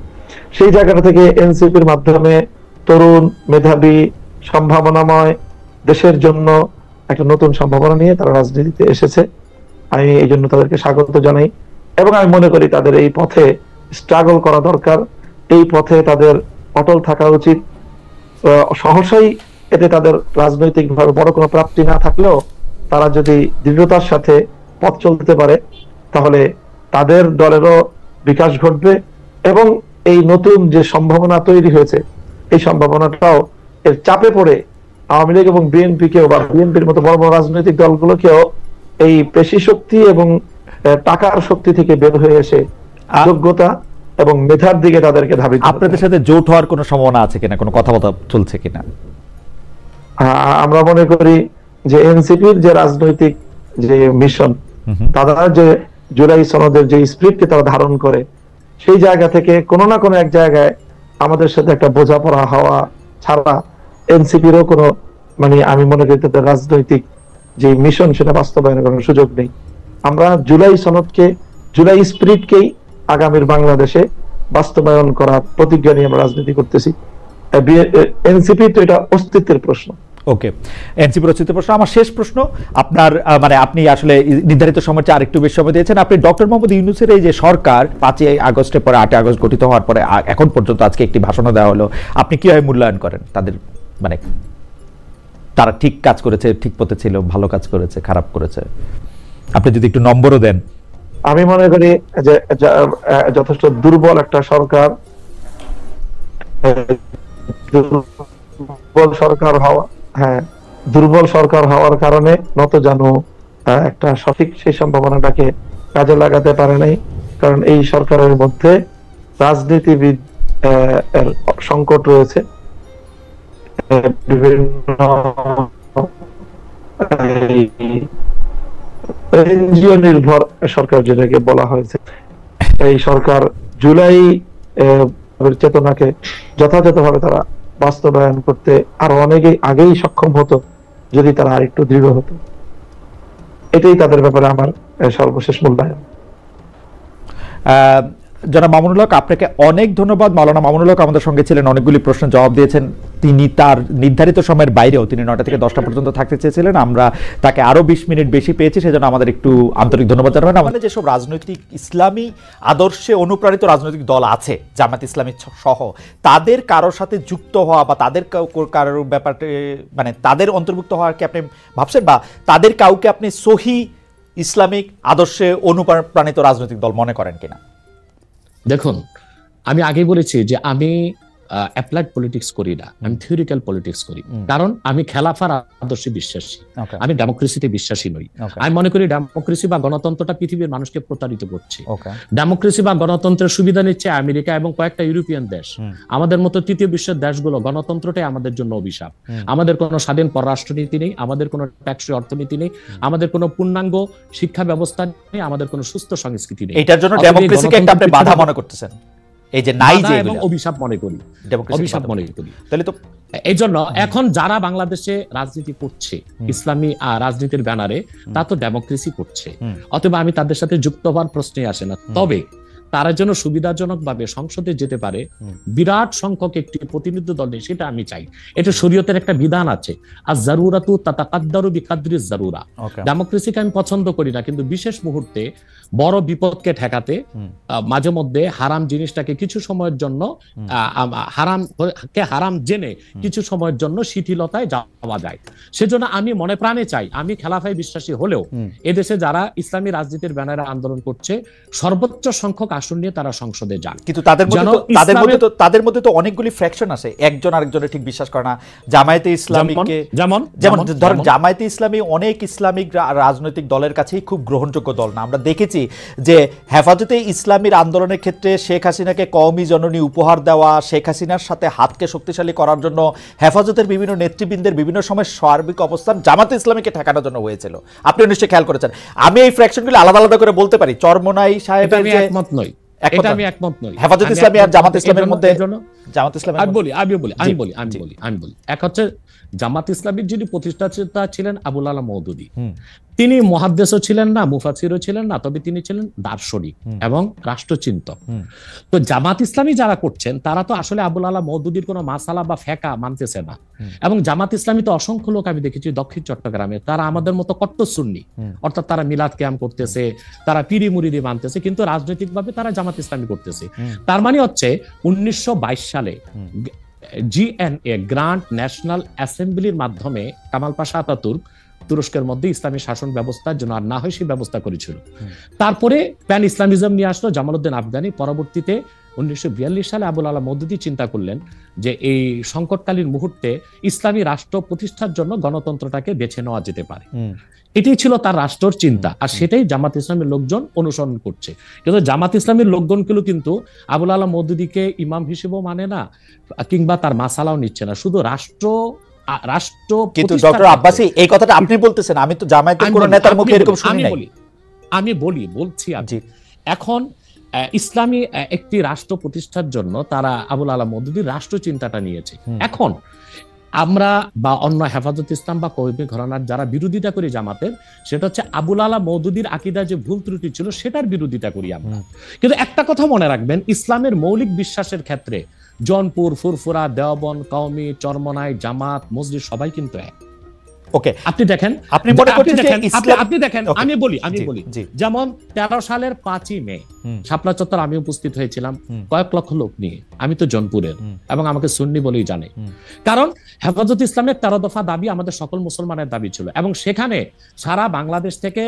সেই জায়গাটা থেকে এনসিপির মাধ্যমে তরুণ, মেধাবী, সম্ভাবনাময় দেশের জন্য একটা নতুন সম্ভাবনা নিয়ে তারা রাজনীতিতে এসেছে। আমি এই জন্য তাদেরকে স্বাগত জানাই এবং আমি মনে করি তাদের এই পথে স্ট্রাগল করা দরকার, এই পথে তাদের অটল থাকা উচিত। সহসাই এতে তাদের রাজনৈতিকভাবে বড় কোনো প্রাপ্তি না থাকলেও তারা যদি দৃঢ়তার সাথে পথ চলতে পারে তাহলে তাদের দলেরও বিকাশ ঘটবে এবং এই নতুন যে সম্ভাবনা তৈরি হয়েছে এই সম্ভাবনাটাও এর চাপে পড়ে আওয়ামী লীগ এবং বিএনপিকেও বা বিএনপির মতো বড় বড় রাজনৈতিক দলগুলোকেও এই পেশি শক্তি এবং টাকার শক্তি থেকে বের হয়ে এসে যোগ্যতা এবং মেধার দিকে তাদেরকে ধাবিত। আপনাদের সাথে জোট হওয়ার কোনো সম্ভাবনা আছে কিনা, কোনো কথাবার্তা চলছে কিনা? আমরা মনে করি যে এনসিপির যে রাজনৈতিক যে মিশন, তারা যে জুলাই সনদের যে স্পিরিটকে তারা ধারণ করে, সেই জায়গা থেকে কোনো না কোনো এক জায়গায় আমাদের সাথে একটা বোঝাপড়া হওয়া ছাড়া এনসিপিরও কোনো আমি মনে করি তাদের রাজনৈতিক যে মিশন সেটা বাস্তবায়নের কোনো সুযোগ নেই। আমরা জুলাই সনদকে, জুলাই স্পিরিটকেই আগামীর বাংলাদেশে বাস্তবায়ন করার প্রতিজ্ঞা নিয়ে আমরা রাজনীতি করতেছি। এনসিপি তো এটা অস্তিত্বের প্রশ্ন। ওকে, এনসিপির অস্তিত্বের প্রশ্ন। আমার শেষ প্রশ্ন, আপনার আপনি আসলে নির্ধারিত সময়ের চেয়ে আরেকটু বেশি সময় দিয়েছেন। আপনি ডক্টর মোহাম্মদ ইউনূসের এই যে সরকার 5 আগস্টের পরে 8 আগস্ট গঠিত হওয়ার পরে এখন পর্যন্ত আজকে একটি ভাষণও দেওয়া হলো, আপনি কিভাবে মূল্যায়ন করেন তাদের? তারা ঠিক কাজ করেছে, ঠিক পথে ছিল, ভালো কাজ করেছে, খারাপ করেছে? আপনি যদি একটু নম্বরও দেন। আমি মনে করি যে যথেষ্ট দুর্বল একটা সরকার, দুর্বল সরকার হওয়ার কারণে নতজানু একটা সঠিক সেই সম্ভাবনাটাকে কাজে লাগাতে পারে নাই। কারণ এই সরকারের মধ্যে রাজনীতিবিদ এর সংকট রয়েছে, বিভিন্ন এনজিও নির্ভর সরকার যেটাকে বলা হয়েছে। এই সরকার জুলাই চেতনাকে যথাযথভাবে তারা বাস্তবায়ন করতে আরো অনেকেই আগেই সক্ষম হতো যদি তারা আরেকটু দৃঢ় হতো। এটাই তাদের ব্যাপারে আমার সর্বশেষ মূল্যায়ন। জনাব মামুনুল হক, আপনাকে অনেক ধন্যবাদ। মাওলানা মামুনুল হক আমাদের সঙ্গে ছিলেন, অনেকগুলি প্রশ্নের জবাব দিয়েছেন। তিনি তার নির্ধারিত সময়ের বাইরেও তিনি 9টা থেকে 10টা পর্যন্ত থাকতে চেয়েছিলেন, আমরা তাকে আরো 20 মিনিট বেশি পেয়েছি, সেজন্য আমাদের একটু আন্তরিক ধন্যবাদ জানাবেন। আমাদের যেসব রাজনৈতিক ইসলামী আদর্শে অনুপ্রাণিত রাজনৈতিক দল আছে, জামাত ইসলামী সহ, তাদের কারোর সাথে যুক্ত হওয়া বা তাদের কারোর ব্যাপারে মানে তাদের অন্তর্ভুক্ত হওয়ার কি আপনি ভাবছেন, বা তাদের কাউকে আপনি সহি ইসলামিক আদর্শে অনুপ্রাণিত রাজনৈতিক দল মনে করেন কিনা? দেখুন, আমি আগেই বলেছি যে আমি অ্যাপ্লাইড পলিটিক্স করি না, আমি থিওরিক্যাল পলিটিক্স করি। কারণ আমি খেলাফার আদর্শে বিশ্বাসী, আমি ডেমোক্রেসিতে বিশ্বাসী নই। আমি মনে করি ডেমোক্রেসি বা গণতন্ত্রটা পৃথিবীর মানুষকে প্রতারিত করছে। ডেমোক্রেসি বা গণতন্ত্রের সুবিধা নিচ্ছে আমেরিকা এবং কয়েকটা ইউরোপিয়ান দেশ। আমাদের মতো তৃতীয় বিশ্বের দেশগুলো গণতন্ত্রটাই আমাদের জন্য অভিশাপ। আমাদের কোনো স্বাধীন পররাষ্ট্রনীতি নেই, আমাদের কোনো ট্যাক্সি অর্থনীতি নেই, আমাদের কোনো পূর্ণাঙ্গ শিক্ষা ব্যবস্থা নেই, আমাদের কোনো সুস্থ সংস্কৃতি নেই। এটার জন্য ডেমোক্রেসিকে একটা আপনি বাধা মনে করতেছেন? এই যে নাই যে এবং অভিশাপ মনে করি, তাহলে তো এই জন্য এখন যারা বাংলাদেশে রাজনীতি করছে ইসলামী রাজনীতির ব্যানারে, তা তো ডেমোক্রেসি করছে, অথবা আমি তাদের সাথে যুক্ত হওয়ার প্রশ্নই আসে না। তবে তারা যেন সুবিধাজনক ভাবে সংসদে যেতে পারে, বিরাট সংখ্যক একটি প্রতিনিধি দল নেই, সেটা আমি চাই। এটা শরীয়তের একটা বিধান আছে, আর জারুরাতু তাতাকাদ্দারু বিকাদরিজ জারুরা। ডেমোক্রেসিকে আমি পছন্দ করি না, কিন্তু বিশেষ মুহূর্তে বড় বিপদকে ঠেকাতে মাঝে মধ্যে হারাম জিনিসটাকে কিছু সময়ের জন্য হারাম জেনে কিছু সময়ের জন্য শিথিলতায় যাওয়া যায়। সেজন্য আমি মনে প্রাণে চাই, আমি খেলাফায় বিশ্বাসী হলেও এদেশে যারা ইসলামী রাজনীতির ব্যানারে আন্দোলন করছে, সর্বোচ্চ সংখ্যক আসন নিয়ে তারা সংসদে যান। কিন্তু তাদের মধ্যে তো অনেকগুলি ফ্র্যাকশন আছে, একজন আরেকজনের ঠিক বিশ্বাস করে না। জামায়াতে ইসলামীকে যেমন ধরেন, জামায়াতে ইসলামী অনেক ইসলামিক রাজনৈতিক দলের কাছেই খুব গ্রহণযোগ্য দল না। আমরা দেখেছি যে হেফাজতে ইসলামীর আন্দোলনের ক্ষেত্রে শেখ হাসিনাকে কওমি জননী উপহার দেওয়া, শেখ হাসিনার সাথে হাতকে শক্তিশালী করার জন্য হেফাজতের বিভিন্ন নেতৃবৃন্দের বিভিন্ন সময় সার্বিক অবস্থান জামাতে ইসলামীকে ঠেকানোর জন্য হয়েছিল। আপনি নিশ্চয়ই খেয়াল করেছেন। আমি এই ফ্র্যাকশনগুলো আলাদা আলাদা করে বলতে পারি। চরমোনাই সাহেবের যে একমত নই, এটা আমি একমত নই। হেফাজত ইসলামী আর জামাত ইসলামের মধ্যে জামাত ইসলামী আমি বলি এক হচ্ছে জামাত ইসলামীর যিনি প্রতিষ্ঠাতা ছিলেন আবুল আলা মওদুদী, তিনি মুহাদ্দিসও ছিলেন না, মুফাসসিরও ছিলেন না, তবে তিনি ছিলেন দার্শনিক এবং রাষ্ট্রচিন্তক। তো জামাত ইসলামী যারা করছেন তারা তো আসলে আবুল আলা মওদুদীর কোনো মাসালা বা ফেকা মানতেছে না। এবং জামাত ইসলামী তো অসংখ্য লোক আমি দেখেছি দক্ষিণ চট্টগ্রামে, তারা আমাদের মতো কট্টর সুন্নি, অর্থাৎ তারা মিলাদ কিয়াম করতেছে, তারা পিরি মুরিদি মানতেছে, কিন্তু রাজনৈতিকভাবে তারা জামাত ইসলামী করতেছে। তার মানে হচ্ছে 1922 সালে জিএনএ গ্র্যান্ড ন্যাশনাল অ্যাসেম্বলির মাধ্যমে কামাল পাশা আতাতুর্ক তুরস্কের মধ্যে ইসলামী শাসন ব্যবস্থার জন্য আর না হয় সেই ব্যবস্থা করেছিল। তারপরে প্যান ইসলামিজম নিয়ে আসলো জামালউদ্দিন আফগানি। পরবর্তীতে 1942 সালে আবুল আলা মওদুদী চিন্তা করলেন যে এই সংকটকালীন মুহূর্তে ইসলামী রাষ্ট্র প্রতিষ্ঠার জন্য গণতন্ত্রটাকে বেছে নেওয়া যেতে পারে। এটাই ছিল তার রাষ্ট্রের চিন্তা, আর সেটাই জামাত ইসলামের লোকজন অনুসরণ করছে। কিন্তু জামাত ইসলামের লোকজনগুলো কিন্তু আবুল আলা মওদুদীকে ইমাম হিসেবেও মানে না, কিংবা তার মাসালাও নিচ্ছে না, শুধু রাষ্ট্র। কিন্তু ডক্টর আব্বাসী এই কথাটা আপনি বলতেছেন, আমি তো জামায়াতের কোন নেতার মুখে এরকম শুনি নাই। আমি বলছি এখন ইসলামী একটি রাষ্ট্র প্রতিষ্ঠার জন্য তারা আবুল আলা মওদুদীর রাষ্ট্র চিন্তাটা নিয়েছে। এখন আমরা বা অন্য হেফাজত ইসলাম বা কওমি ঘরানার যারা বিরোধিতা করি জামাতের, সেটা হচ্ছে আবুল আলা মওদুদীর আকীদা যে ভুল ত্রুটি ছিল সেটার বিরোধিতা করি আমরা। কিন্তু একটা কথা মনে রাখবেন, ইসলামের মৌলিক বিশ্বাসের ক্ষেত্রে জৌনপুর, ফুরফুরা, দেওবন্দ, কওমি, চরমোনাই, জামাত, মসজিদ সবাই কিন্তু এক। ওকে, আপনি দেখেন, আপনি দেখেন, আমি বলি যেমন 13 সালের 5ই মে শাপলা চত্বর আমি উপস্থিত হয়েছিলাম কয়েক লক্ষ লোক নিয়ে। আমি তো জৌনপুরের এবং আমাকে সুন্নি বলেই জানে, কারণ হেফাজত ইসলামের 13 দফা দাবি আমাদের সকল মুসলমানের দাবি ছিল। এবং সেখানে সারা বাংলাদেশ থেকে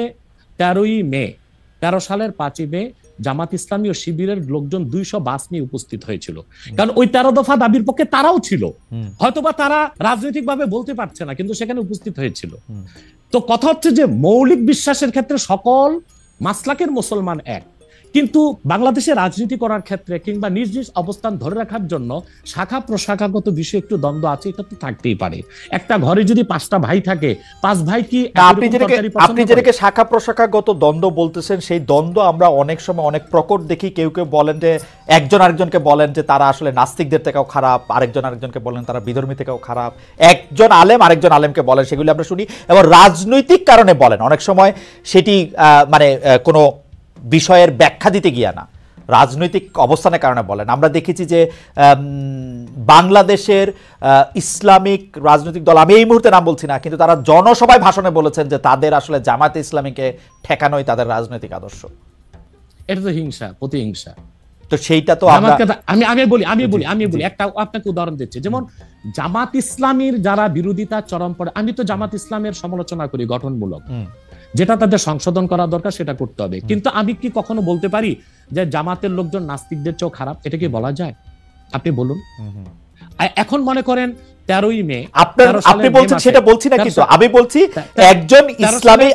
13 সালের 5ই মে জামাত ইসলামী ও শিবিরের লোকজন 200 বাস নিয়ে উপস্থিত হয়েছিল। কারণ ওই 13 দফা দাবির পক্ষে তারাও ছিল, হয়তোবা তারা রাজনৈতিক ভাবে বলতে পারছে না, কিন্তু সেখানে উপস্থিত হয়েছিল। তো কথা হচ্ছে যে মৌলিক বিশ্বাসের ক্ষেত্রে সকল মাসলাকের মুসলমান এক, কিন্তু বাংলাদেশে রাজনীতি করার ক্ষেত্রে কিংবা নিজ নিজ অবস্থান ধরে রাখার জন্য শাখা প্রশাখাগত বিষয়ে একটু দ্বন্দ্ব আছে, এটা তো থাকতেই পারে। একটা ঘরে যদি 5টা ভাই থাকে, 5 ভাই কি আপনি যেটাকে শাখা প্রশাখাগত দ্বন্দ্ব বলতেছেন, সেই দ্বন্দ্ব আমরা অনেক সময় অনেক প্রকট দেখি। কেউ কেউ বলেন যে একজন আরেকজনকে বলেন যে তারা আসলে নাস্তিকদের থেকেও খারাপ, আরেকজন আরেকজনকে বলেন তারা বিধর্মী থেকেও খারাপ, একজন আলেম আরেকজন আলেমকে বলেন, সেগুলি আমরা শুনি এবং রাজনৈতিক কারণে বলেন। অনেক সময় সেটি মানে কোনো বিষয়ের ব্যাখ্যা দিতে গিয়া না, রাজনৈতিক অবস্থানের কারণে বলেন। আমরা দেখেছি যে বাংলাদেশের ইসলামিক রাজনৈতিক দল, আমি এই মুহূর্তে নাম বলছি না, কিন্তু তারা জনসভায় ভাষণে বলেছেন যে তাদের আসলে জামায়াতে ইসলামীকে ঠেকানোই তাদের রাজনৈতিক আদর্শ। এটা তো হিংসা, প্রতিহিংসা। তো সেইটা তো আমি বলি একটা আপনাকে উদাহরণ দিচ্ছি, যেমন জামাত ইসলামীর যারা বিরোধিতা চরম পড়ে, আমি তো জামাত ইসলামের সমালোচনা করি গঠনমূলক, যেটা তাদের সংশোধন করা দরকার সেটা করতে হবে, কিন্তু আমি কি কখনো বলতে পারি যে জামাতের লোকজন নাস্তিকদের চেয়েও খারাপ? এটা কি বলা যায়? আপনি বলুন। এখন মনে করেন 13ই মে আপনি বলছেন সেটা বলছি না, কিন্তু আমি বলছি একজন ইসলামী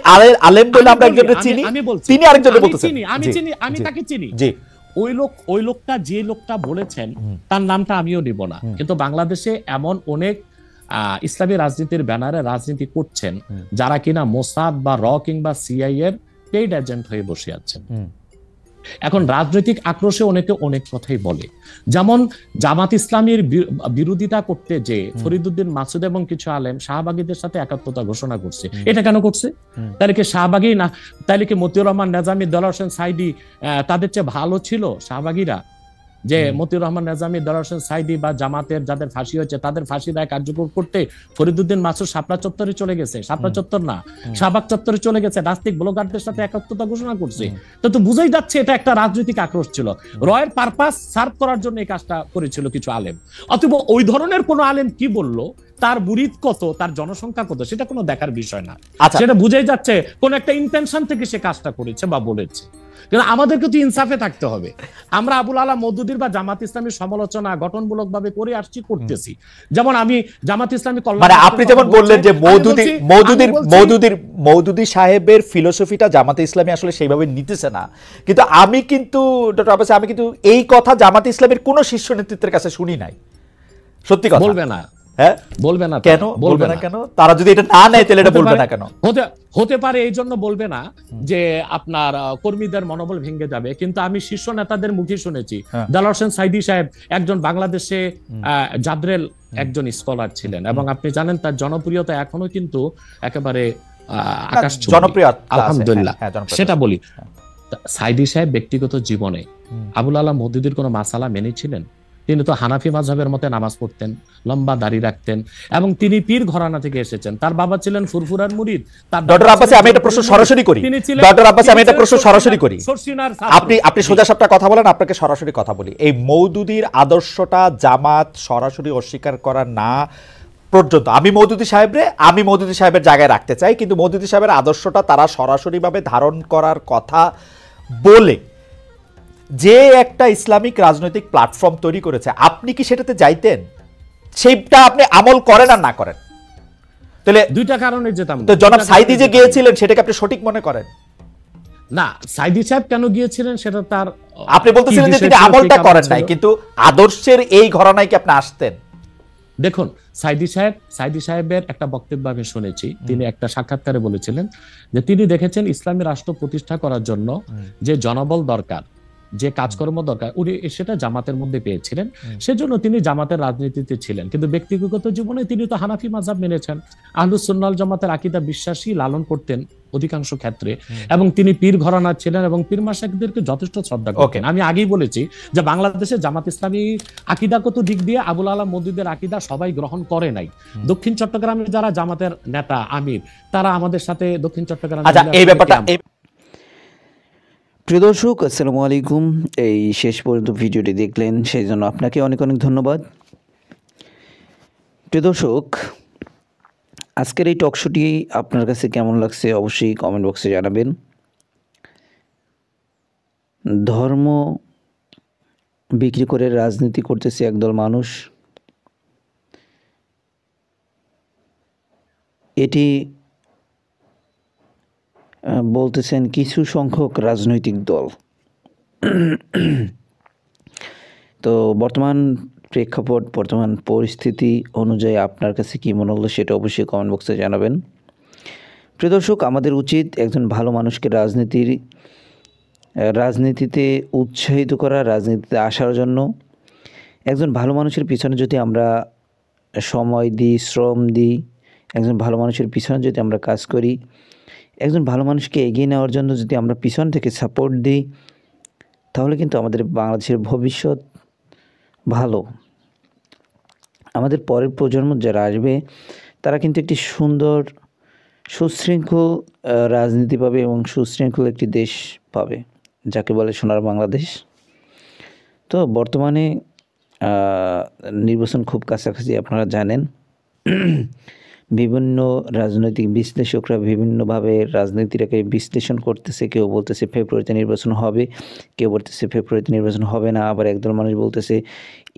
আলেম বলে আমরা একজনকে চিনি, তিনি আরেকজনকে বলতেছেন। আমি তাকে চিনি। জি, ওই লোকটা যে লোকটা বলেছেন তার নামটা আমিও নিব না, কিন্তু বাংলাদেশে এমন অনেক ইসলামী রাজনীতির ব্যানারে রাজনীতি করছেন যারা কিনা মোসাদ বা র কিংবা সিআই এর পেইড এজেন্ট হয়ে বসে আছেন। এখন রাজনৈতিক আক্রোশে অনেকে অনেক কথাই বলে, যেমন জামাত ইসলামীর বিরোধিতা করতে যে ফরিদউদ্দিন মাসুদ এবং কিছু আলেম শাহবাগীদের সাথে একাত্মতা ঘোষণা করছে। এটা কেন করছে? তাহলে কি শাহবাগী না, তাহলে কি মতিউর রহমান নেজামী, দেলোয়ার হোসেন সাইদি তাদের চেয়ে ভালো ছিল শাহবাগীরা? যে মতিউর রহমান নেজামী, দেলোয়ার হোসেন সাইদি বা জামাতের যাদের ফাঁসি হয়েছে তাদের ফাঁসি রায় কার্যকর করতে ফরিদউদ্দিন মাসুদ শাপলা চত্বরে চলে গেছে, শাপলা চত্বর না শাহবাগ চত্বরে চলে গেছে, নাস্তিক ব্লগারদের সাথে একাত্মতা ঘোষণা করছে। তো বুঝাই যাচ্ছে এটা একটা রাজনৈতিক আক্রোশ ছিল, রয়ের পারপাস সার্ভ করার জন্য এই কাজটা করেছিল কিছু আলেম। অথবা ওই ধরনের কোন আলেম কি বললো, তার মুরিদ কত, তার জনসংখ্যা কত, সেটা কোনো দেখার বিষয় না। সেটা বুঝাই যাচ্ছে কোন একটা ইন্টেনশন থেকে সে কাজটা করেছে বা বলেছে। কিন্তু আমাদেরকে তো ইনসাফে থাকতে হবে। আমরা আবুল আলা মওদুদীর বা জামাত ইসলামীর সমালোচনা গঠনমূলক ভাবে করে আসছি, করতেছি। যেমন আমি জামাত ইসলামী মানে আপনি যেমন বললেন যে মওদুদী সাহেবের ফিলোসফিটা জামাতে ইসলামী আসলে সেইভাবে নিতেছে না, কিন্তু আমি কিন্তু ডক্টর আব্বাস, আমি কিন্তু এই কথা জামাতে ইসলামের কোন শীর্ষ নেতৃত্বের কাছে শুনি নাই। সত্যি কথা বলবে না, বলবে না কেন? বলবে না কেন? তারা যদি এটা না নেয় তাহলে এটা বলবে না কেন? হতে পারে এই জন্য বলবে না যে আপনার কর্মীদের মনোবল ভেঙে যাবে, কিন্তু আমি শীর্ষ নেতাদের মুখে শুনেছি। দেলোয়ার হোসেন সাইদি সাহেব একজন বাংলাদেশে জাদ্রেল একজন স্কলার ছিলেন, এবং আপনি জানেন তার জনপ্রিয়তা এখনো কিন্তু একেবারে আকাশচুম্বী, জনপ্রিয় আলহামদুলিল্লাহ। সেটা বলি, সাইদি সাহেব ব্যক্তিগত জীবনে আবুল আলা মওদুদীর কোনো মাসালা মেনেছিলেন? তিনি তো হানাফি মাযহাবের মতে নামাজ পড়তেন, লম্বা দাড়ি রাখতেন, এবং তিনি পীর ঘরানা থেকে এসেছেন। তার বাবা ছিলেন ফুরফুরার মুরিদ। ডক্টর আব্বাস, আমি এটা প্রশ্ন সরাসরি করি। ডক্টর আব্বাস, আমি এটা প্রশ্ন সরাসরি করি। আপনি সোজা সাপটা কথা বলেন, আপনাকে সরাসরি কথা বলি। এই মওদুদীর আদর্শটা জামাত সরাসরি অস্বীকার করা না পর্যন্ত আমি মওদুদী সাহেবের জায়গায় রাখতে চাই, কিন্তু মওদুদী সাহেবের আদর্শটা তারা সরাসরি ভাবে ধারণ করার কথা বলে যে একটা ইসলামিক রাজনৈতিক প্ল্যাটফর্ম তৈরি করেছে, আপনি কি সেটাতে যাইতেন? সেইটা আপনি আমল করেন আর না করেন? তাহলে দুইটা কারণে যেতাম। তো জনাব সাইদি যে গিয়েছিলেন সেটাকে আপনি সঠিক মনে করেন? না, সাইদি সাহেব কেন গিয়েছিলেন সেটা তার, আপনি বলতেছিলেন যে তিনি আমলটা করেন নাই, কিন্তু আদর্শের এই ঘরানায় কি আপনি আসতেন? দেখুন, সাইদি সাহেবের একটা বক্তব্য আমি শুনেছি, তিনি একটা সাক্ষাৎকারে বলেছিলেন যে তিনি দেখেছেন ইসলামী রাষ্ট্র প্রতিষ্ঠা করার জন্য যে জনবল দরকার, যে কাজকর্ম দরকার, উনি সেটা জামাতের মধ্যে পেয়েছিলেন, সেজন্য তিনি জামাতের রাজনীতিতে ছিলেন। কিন্তু ব্যক্তিগত জীবনে তিনি তো হানাফি মাযহাব মেনেছেন, আহলুস সুন্নাহ ওয়াল জামাতের আকীদা বিশ্বাসী লালন করতেন অধিকাংশ ক্ষেত্রে, এবং তিনি পীর ঘরানা ছিলেন এবং পীর মাশায়েখদেরকে যথেষ্ট শ্রদ্ধা করতেন। আমি আগেই বলেছি যে বাংলাদেশে জামাত ইসলামী আকীদাগত দিক দিয়ে আবুল আলা মওদুদীর আকীদা সবাই গ্রহণ করে নাই। দক্ষিণ চট্টগ্রামে যারা জামাতের নেতা আমির, তারা আমাদের সাথে দক্ষিণ চট্টগ্রাম, এই ব্যাপারটা। প্রিয় দর্শক, আসসালামু আলাইকুম। এই শেষ পর্যন্ত ভিডিওটি দেখলেন, সেই জন্য আপনাকে অনেক অনেক ধন্যবাদ। প্রিয় দর্শক, আজকের এই টকশোটি আপনার কাছে কেমন লাগছে অবশ্যই কমেন্ট বক্সে জানাবেন। ধর্ম বিক্রি করে রাজনীতি করতেছে একদল মানুষ, এটি বলতেছেন কিছু সংখ্যক রাজনৈতিক দল। তো বর্তমান প্রেক্ষাপট, বর্তমান পরিস্থিতি অনুযায়ী আপনার কাছে কী মনে হলো সেটা অবশ্যই কমেন্ট বক্সে জানাবেন। প্রিয় দর্শক, আমাদের উচিত একজন ভালো মানুষকে রাজনীতিতে উৎসাহিত করা, রাজনীতিতে আসার জন্য। একজন ভালো মানুষের পিছনে যদি আমরা সময় দিই, শ্রম দিই, একজন ভালো মানুষের পিছনে যদি আমরা কাজ করি, একজন ভালো মানুষকে এগিয়ে নেওয়ার জন্য যদি আমরা পিছন থেকে সাপোর্ট দিই, তাহলে কিন্তু আমাদের বাংলাদেশের ভবিষ্যৎ ভালো। আমাদের পরের প্রজন্ম যারা আসবে তারা কিন্তু একটি সুন্দর সুশৃঙ্খল রাজনীতি পাবে এবং সুশৃঙ্খল একটি দেশ পাবে, যাকে বলে সোনার বাংলাদেশ। তো বর্তমানে নির্বাচন খুব কাছাকাছি, আপনারা জানেন। বিভিন্ন রাজনৈতিক বিশ্লেষকরা বিভিন্নভাবে রাজনীতিটাকে বিশ্লেষণ করতেছে। কেউ বলতেছে ফেব্রুয়ারিতে নির্বাচন হবে, কেউ বলতেছে ফেব্রুয়ারিতে নির্বাচন হবে না, আবার একদল মানুষ বলতেছে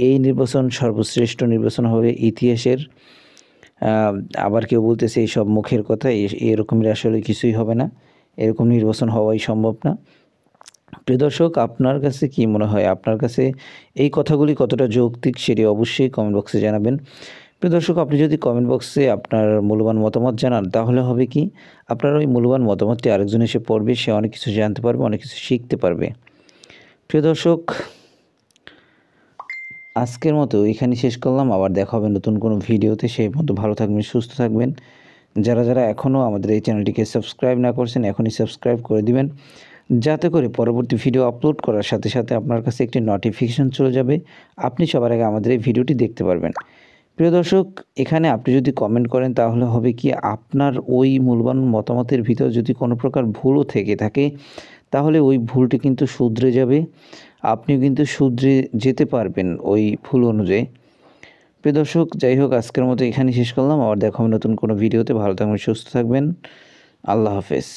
এই নির্বাচন সর্বশ্রেষ্ঠ নির্বাচন হবে ইতিহাসের। আবার কেউ বলতেছে এইসব মুখের কথা, এরকমের আসলে কিছুই হবে না, এরকম নির্বাচন হওয়াই সম্ভব না। প্রিয় দর্শক, আপনার কাছে কি মনে হয়? আপনার কাছে এই কথাগুলি কতটা যৌক্তিক সেটি অবশ্যই কমেন্ট বক্সে জানাবেন। প্রিয় দর্শক, আপনি যদি কমেন্ট বক্সে আপনার মূল্যবান মতামত জানান, তাহলে হবে কি, আপনার ওই মূল্যবান মতামতটি আরেকজন এসে পড়বে, সে অনেক কিছু জানতে পারবে, অনেক কিছু শিখতে পারবে। প্রিয় দর্শক, আজকের মতো এখানে শেষ করলাম। আবার দেখা হবে নতুন কোনো ভিডিওতে। সেই মতো ভালো থাকবেন, সুস্থ থাকবেন। যারা যারা এখনও আমাদের এই চ্যানেলটিকে সাবস্ক্রাইব না করছেন, এখনই সাবস্ক্রাইব করে দিবেন, যাতে করে পরবর্তী ভিডিও আপলোড করার সাথে সাথে আপনার কাছে একটি নোটিফিকেশন চলে যাবে, আপনি সবার আগে আমাদের এই ভিডিওটি দেখতে পারবেন। প্রিয় দর্শক, এখানে আপনি যদি কমেন্ট করেন, তাহলে হবে কি, আপনার ওই মূল্যবান মতামতের ভিতর যদি কোনো প্রকার ভুলও থেকে থাকে, তাহলে ওই ভুলটি কিন্তু শুধরে যাবে, আপনিও কিন্তু শুধরে যেতে পারবেন ওই ভুল অনুযায়ী। প্রিয় দর্শক, যাই হোক, আজকের মতো এখানে শেষ করলাম। আবার দেখা হবে নতুন কোনো ভিডিওতে। ভালো থাকবেন, সুস্থ থাকবেন। আল্লাহ হাফেজ।